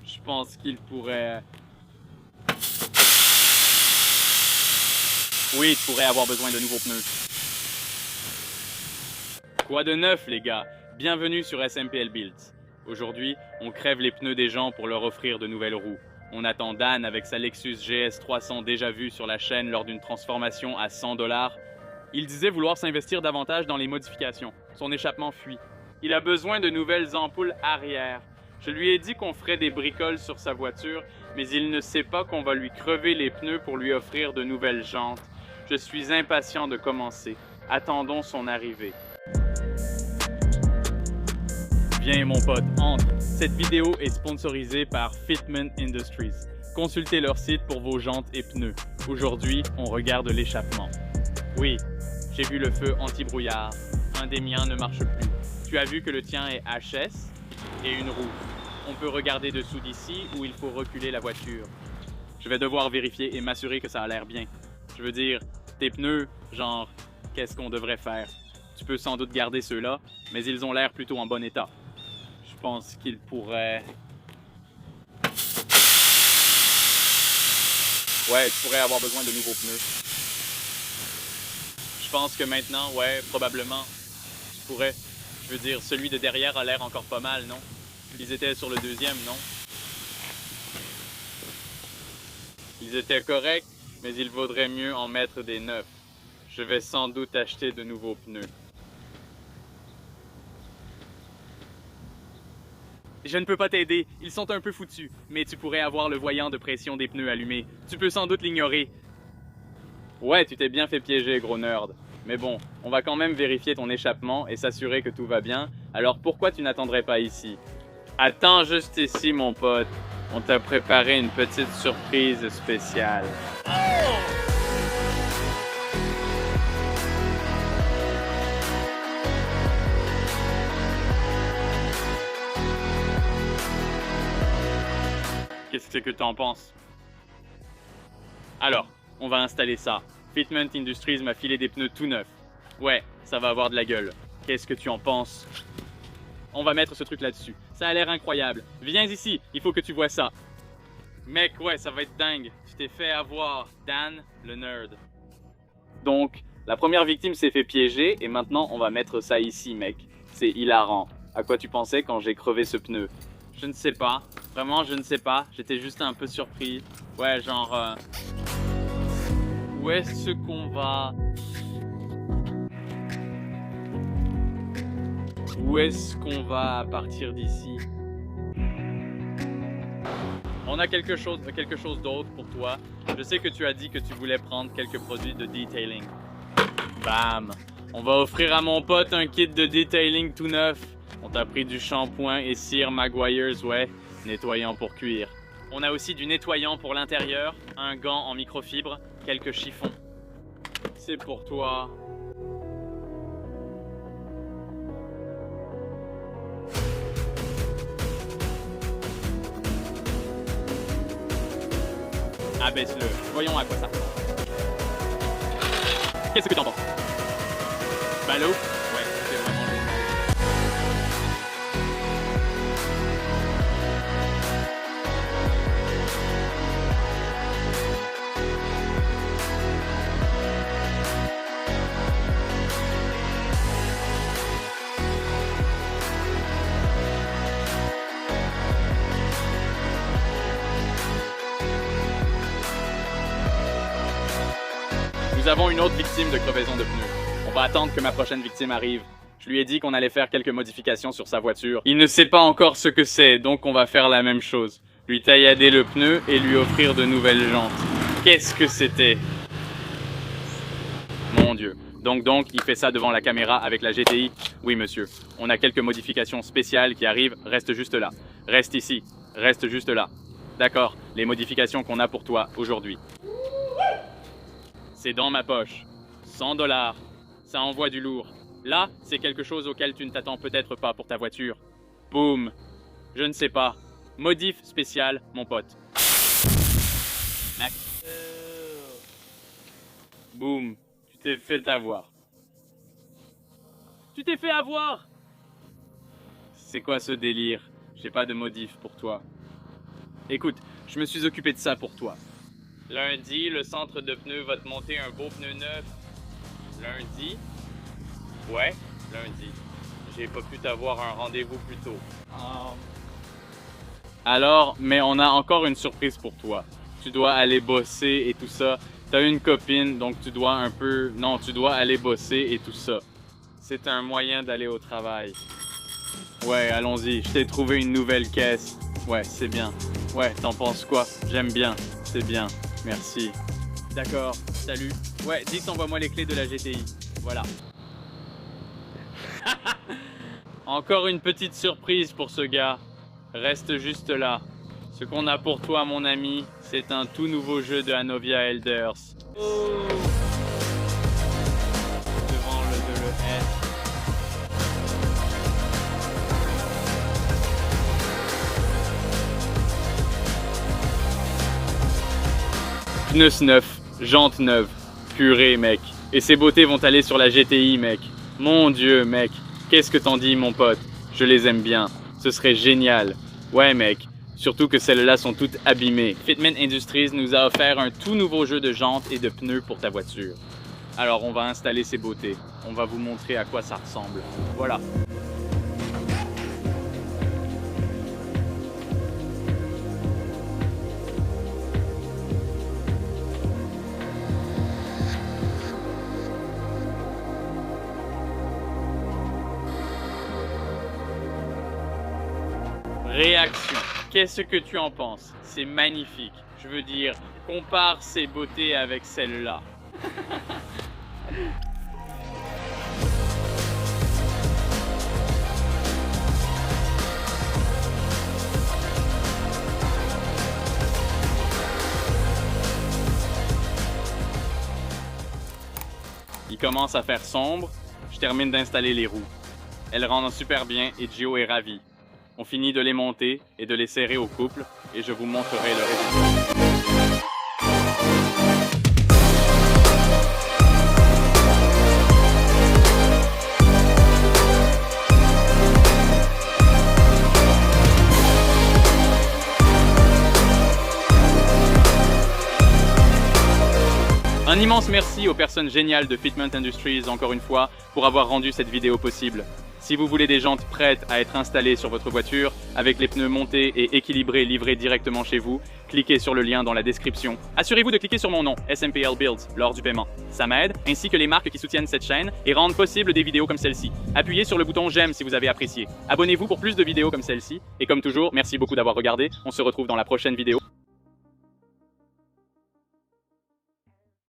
Je pense qu'il pourrait... Oui, tu pourrais avoir besoin de nouveaux pneus. Quoi de neuf, les gars? Bienvenue sur SMPL Builds. Aujourd'hui, on crève les pneus des gens pour leur offrir de nouvelles roues. On attend Dan avec sa Lexus GS 300 déjà vue sur la chaîne lors d'une transformation à 100 $. Il disait vouloir s'investir davantage dans les modifications. Son échappement fuit. Il a besoin de nouvelles ampoules arrière. Je lui ai dit qu'on ferait des bricoles sur sa voiture, mais il ne sait pas qu'on va lui crever les pneus pour lui offrir de nouvelles jantes. Je suis impatient de commencer. Attendons son arrivée. Viens mon pote, entre. Cette vidéo est sponsorisée par Fitment Industries. Consultez leur site pour vos jantes et pneus. Aujourd'hui, on regarde l'échappement. Oui, j'ai vu le feu anti-brouillard. Un des miens ne marche plus. Tu as vu que le tien est HS et une roue. On peut regarder dessous d'ici ou il faut reculer la voiture. Je vais devoir vérifier et m'assurer que ça a l'air bien. Je veux dire, tes pneus, genre, qu'est-ce qu'on devrait faire? Tu peux sans doute garder ceux-là, mais ils ont l'air plutôt en bon état. Je pense qu'ils pourraient... Ouais, tu pourrais avoir besoin de nouveaux pneus. Je pense que maintenant, ouais, probablement, tu pourrais. Je veux dire, celui de derrière a l'air encore pas mal, non? Ils étaient sur le deuxième, non? Ils étaient corrects, mais il vaudrait mieux en mettre des neufs. Je vais sans doute acheter de nouveaux pneus. Je ne peux pas t'aider, ils sont un peu foutus, mais tu pourrais avoir le voyant de pression des pneus allumé. Tu peux sans doute l'ignorer. Ouais, tu t'es bien fait piéger, gros nerd. Mais bon, on va quand même vérifier ton échappement et s'assurer que tout va bien. Alors pourquoi tu n'attendrais pas ici? Attends juste ici, mon pote. On t'a préparé une petite surprise spéciale. Qu'est-ce que t'en penses? Alors, on va installer ça. Fitment Industries m'a filé des pneus tout neufs. Ouais, ça va avoir de la gueule. Qu'est-ce que tu en penses? On va mettre ce truc là-dessus. Ça a l'air incroyable. Viens ici, il faut que tu vois ça. Mec, ouais, ça va être dingue. Tu t'es fait avoir, Dan, le nerd. Donc, la première victime s'est fait piéger et maintenant on va mettre ça ici, mec. C'est hilarant. À quoi tu pensais quand j'ai crevé ce pneu? Je ne sais pas. Vraiment, je ne sais pas. J'étais juste un peu surpris. Ouais, genre... Où est-ce qu'on va? Où est-ce qu'on va à partir d'ici? On a quelque chose d'autre pour toi. Je sais que tu as dit que tu voulais prendre quelques produits de detailing. Bam! On va offrir à mon pote un kit de detailing tout neuf. On t'a pris du shampoing et cire Maguire's, ouais, nettoyant pour cuir. On a aussi du nettoyant pour l'intérieur, un gant en microfibre, quelques chiffons. C'est pour toi. Abaisse-le. Voyons à quoi ça ressemble. Qu'est-ce que t'en penses? Ballot? Ouais, c'est vraiment génial. Nous avons une autre victime de crevaison de pneus. On va attendre que ma prochaine victime arrive. Je lui ai dit qu'on allait faire quelques modifications sur sa voiture. Il ne sait pas encore ce que c'est, donc on va faire la même chose. Lui taillader le pneu et lui offrir de nouvelles jantes. Qu'est-ce que c'était? Mon Dieu. Donc, il fait ça devant la caméra avec la GTI? Oui, monsieur. On a quelques modifications spéciales qui arrivent. Reste juste là. Reste ici. Reste juste là. D'accord, les modifications qu'on a pour toi aujourd'hui. C'est dans ma poche. 100 $. Ça envoie du lourd. Là, c'est quelque chose auquel tu ne t'attends peut-être pas pour ta voiture. Boum. Je ne sais pas. Modif spécial, mon pote. Mac. Boum. Tu t'es fait avoir. Tu t'es fait avoir! C'est quoi ce délire? J'ai pas de modif pour toi. Écoute, je me suis occupé de ça pour toi. Lundi, le centre de pneus va te monter un beau pneu neuf. Lundi? Ouais, lundi. J'ai pas pu t'avoir un rendez-vous plus tôt. Alors, mais on a encore une surprise pour toi. Tu dois aller bosser et tout ça. T'as une copine, donc tu dois un peu... Non, tu dois aller bosser et tout ça. C'est un moyen d'aller au travail. Ouais, allons-y, je t'ai trouvé une nouvelle caisse. Ouais, c'est bien. Ouais, t'en penses quoi? J'aime bien, c'est bien. Merci. D'accord, salut. Ouais, Dix, envoie-moi les clés de la GTI. Voilà. Encore une petite surprise pour ce gars. Reste juste là. Ce qu'on a pour toi, mon ami, c'est un tout nouveau jeu de Hanovia Elders. Oh. Devant le S. Pneus neufs, jantes neuves, purée mec. Et ces beautés vont aller sur la GTI mec. Mon Dieu mec, qu'est-ce que t'en dis mon pote? Je les aime bien, ce serait génial. Ouais mec, surtout que celles-là sont toutes abîmées. Fitment Industries nous a offert un tout nouveau jeu de jantes et de pneus pour ta voiture. Alors on va installer ces beautés, on va vous montrer à quoi ça ressemble. Voilà. Réaction. Qu'est-ce que tu en penses? C'est magnifique. Je veux dire, compare ces beautés avec celle-là. Il commence à faire sombre. Je termine d'installer les roues. Elles rendent super bien et Gio est ravi. On finit de les monter et de les serrer au couple et je vous montrerai le résultat. Un immense merci aux personnes géniales de Fitment Industries, encore une fois, pour avoir rendu cette vidéo possible. Si vous voulez des jantes prêtes à être installées sur votre voiture, avec les pneus montés et équilibrés livrés directement chez vous, cliquez sur le lien dans la description. Assurez-vous de cliquer sur mon nom, SMPL Builds, lors du paiement. Ça m'aide, ainsi que les marques qui soutiennent cette chaîne et rendent possible des vidéos comme celle-ci. Appuyez sur le bouton j'aime si vous avez apprécié. Abonnez-vous pour plus de vidéos comme celle-ci. Et comme toujours, merci beaucoup d'avoir regardé. On se retrouve dans la prochaine vidéo.